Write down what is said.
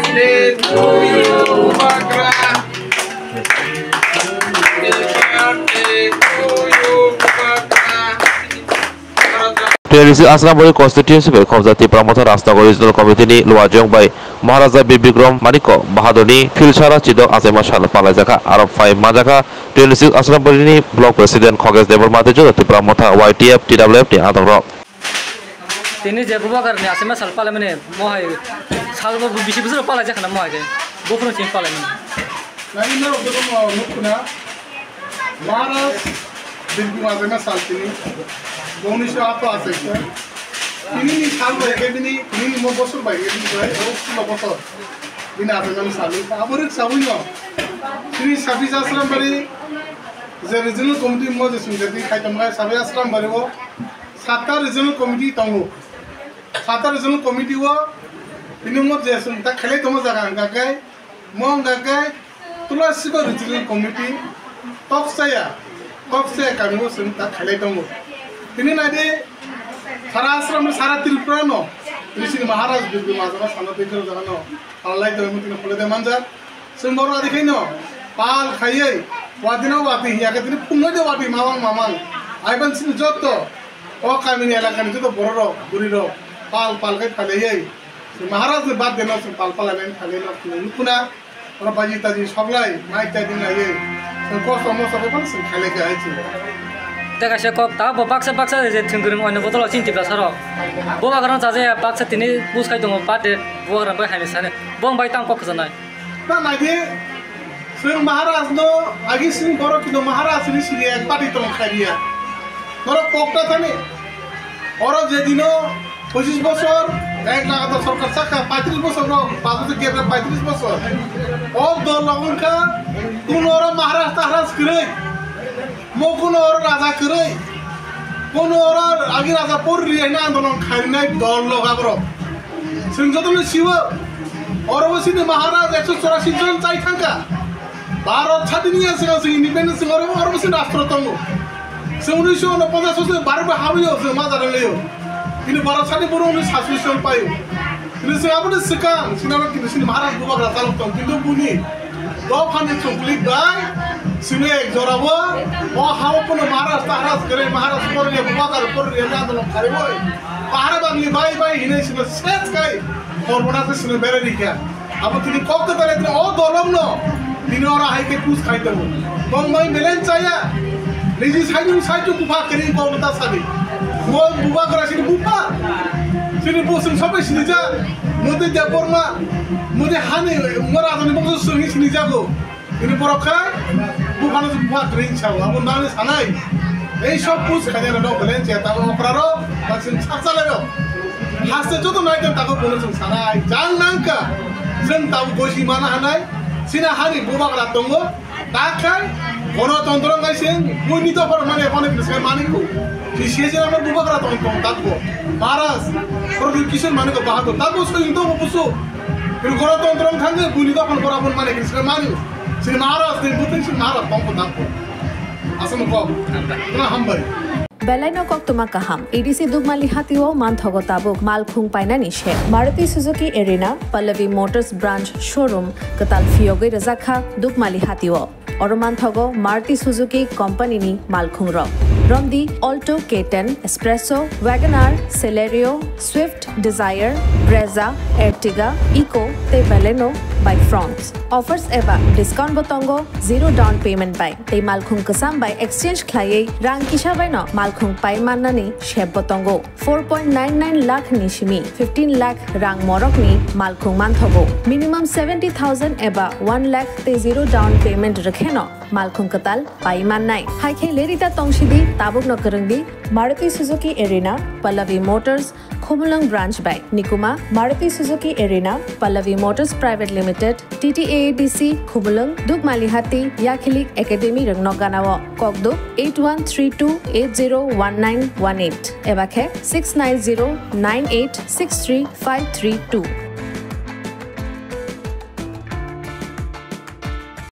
birthday to you, Bagra. TNC Asrambori constituency bai khomjati Pramotha Rajnagar Regional Committee ni Luajong bai Maharaja Bir Bikram Maniko Bahadurni Filsara Chidok Asema Sal Palajaka Arab 5 Majaka TNC Asrambori ni Block President Khoges Devar Matejo Pramotha YTF TWF ni Adorok Tini jagoba karni asema sal pala mene mohai sal bo bisi bisi pala jakna mohai de bofno chin pala mene nai na ko mo nukuna Maharaj Birbi asema sal tini Bonisho ato ase tini ni sal bo ekdini tini mo bosor bai ekdini bai o bosor bina asema sal amore sabuino tini Sabi Asram bari the regional committee mo je sungati khaitamga Sabi Asram bari wo 7 regional committee tongo 7 regional committee wo ini mo jesun ta khale tomo jaga ngakai mo ngakai tulasi ko regional committee toksaya kami wo sun ta khale tomo ini nade sara ashram sara tripura no ini Maharaj Birbi Majaba sano tekro jaga no alai to mo tin khole de manja sun boro adikai no pal khaiye wadina wati hiya ke tin punno de wati mamang aiban sin jotto o kami ni eলাকার যত বড় rho বুড়ি rho পাল কে খালে এই মহারাজ বাদ দেন পাল আনেন খালে নুকুনা ওরা বাজি তাজি সবলাই মাইক তাই দিন এই কষ্ট মস্ত করে পালছেন খালে কে আইছে দেখা সে কপ তা বাক্সা যে থিংগুরিং অন্য বদল চিন্তিবা সার বোবা কারণ যাজে বাক্সা তিনি বুঝাই দङ পাতে বোবা কারণ বাই হাইনে সানে বং বাই তাং কক জানাই না নাইদে সুং মহারাজ নো আগি সিং বড় কিন্তু মহারাজ নি সিরি এক পাটি তো খাইয়া ধরো পকটা থানে ওরা যেদিনও 25 বছর এক লাগাতার সরকার চাকা 35 বছর বাজুতে গিয়ে 35 বছর ও দল লগনকা কোন ওরা মহারাজ তাহারাজ করে কোন ওরা রাজা করে কোন ওরা আগে রাজা পড়ি না আন্দোলন খাই নাই দল লগাবর সিংহতন শিব অরবসিনে মহারাজ 184 জন চাই থাকা ভারত স্বাধীন আছে independence অরবসিনে রাষ্ট্রতম Se 1950 baru hawiyo se mazar leyo ini barat sani buru ni sasusion payo ini se abu de sekan sinara kini sini Maharaj Buba rasalok tom kintu buni do khane chuklik bai sine jorabo o hawo puno Maharaj taharas kare Maharaj porle Buba kar porle na dolo khare boy pahara bagli bai hine sine set kai horbona se sine bere dikya abu tini kokta tare tini o dolom no dinora haike pus khaite bo bong mai belen chaya Liji saiju bupa kiri kau neta sabi, mau bupa kerasi ni bupa, sini bosan sampai sini ja, mudi japor ma, mudi hani, mora atau ni bosan sungi sini jago, ini porokai, bukan itu bupa kering sawo, amun nangis sanai, shop pus kaya nado belen cia tahu operaro, masih saksa lego, hasil itu naik dan tahu bonus sanai, jangan nangka, sen tahu gosi mana hanai, sini hani bupa keratongo, takkan গণতন্ত্র গাইছেন বৈনিত মানে অনেক মানিকো সে যে আমার বুবা করা তন্ত্র থাকবো মহারাজ প্রভু কিশোর মানিক বাহাদুর থাকবো সৈন্য বুঝো কিন্তু গণতন্ত্র থাকবে বৈনিত করাবন মানে কিসে মানি সে মহারাজ বুঝতেন সে মহারাজ তন্ত্র থাকবো আসলে কব না হামবাই Belai kok tuma kaham. EDC Dugmali Hatiwo Manthogo Tabuk Malkhung Paina Nishe. Maruti Suzuki Arena Pallavi Motors Branch Showroom Katal Fioge Razakha Dugmali Hatiwo. Oromanthogo Maruti Suzuki Company ni Malkhung Ro. Romdi Alto K10, Espresso, Wagoner, Celerio, Swift, Desire, Brezza, Ertiga, Eco, Te Baleno by Fronts. Offers eba discount botongo, 0 down payment by. Te Malkhung Kasam by exchange klaye rang kisha by no Malkhung Pai Manani Sheb botongo. 4.99 lakh nishimi, 15 lakh rang morok ni Malkhung Manthogo. Minimum 70,000 eba 1 lakh te 0 down payment rakheno. Malkhung Katal Pai Manai. Hai khe lerita tongshidi tabuk no karangdi Maruti Suzuki Arena, Pallavi Motors, Khumulang Branch by Nikuma, Maruti Suzuki Arena, Pallavi Motors Private Limited, TTAADC, Khumulang, Dugmalihati, Yakhilik Academy Rangnoganawa, Kokduk 8132801918, Ebakhe 69098635332.